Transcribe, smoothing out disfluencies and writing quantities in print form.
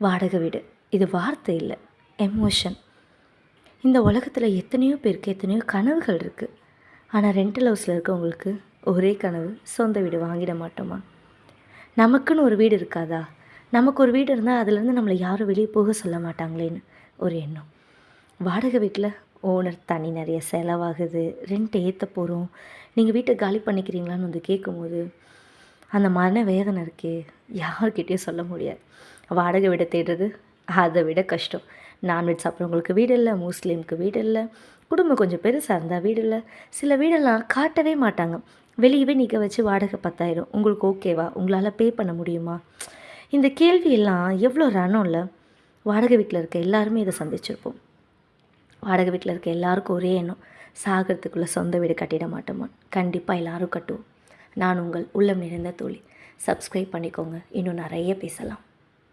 வாடகை வீடு இது வார்த்தை இல்லை, எமோஷன். இந்த உலகத்தில் எத்தனையோ பேருக்கு எத்தனையோ கனவுகள் இருக்குது. ஆனால் ரெண்டல் ஹவுஸில் இருக்கவங்களுக்கு ஒரே கனவு, சொந்த வீடு வாங்கிட மாட்டோமா? நமக்குன்னு ஒரு வீடு இருக்காதா? நமக்கு ஒரு வீடு இருந்தால் அதுலேருந்து நம்மளை யாரும் வெளியே போக சொல்ல மாட்டாங்களேன்னு ஒரு எண்ணம். வாடகை வீட்டில் ஓனர் தனி நிறைய செலவாகுது, ரெண்ட் ஏற்ற போகிறோம், நீங்கள் வீட்டை காலி பண்ணிக்கிறீங்களான்னு வந்து கேட்கும்போது அந்த மன வேதனை இருக்கே, யார்கிட்டேயும் சொல்ல முடியாது. வாடகை வீடை தேடுறது அதை விட கஷ்டம். நான்வெஜ் சாப்பிட்றவங்களுக்கு வீடு இல்லை, முஸ்லீமுக்கு வீடு இல்லை, குடும்பம் கொஞ்சம் பெருசாக இருந்தால் வீடு இல்லை. சில வீடெல்லாம் காட்டவே மாட்டாங்க, வெளியவே நிற்க வச்சு வாடகை 10,000, உங்களுக்கு ஓகேவா, உங்களால் பே பண்ண முடியுமா? இந்த கேள்வியெல்லாம் எவ்வளோ ரணம் இல்லை. வாடகை வீட்டில் இருக்க எல்லாருமே இதை சந்திச்சிருப்போம். வாடகை வீட்டில் இருக்க எல்லாருக்கும் ஒரே எண்ணம், சாகிறதுக்குள்ளே சொந்த வீடு கட்டிட மாட்டோமா? கண்டிப்பாக எல்லோரும் கட்டுவோம். நான் உங்கள் உள்ளம் நிறைந்த தோழி. சப்ஸ்கிரைப் பண்ணிக்கோங்க, இன்னும் நிறைய பேசலாம்.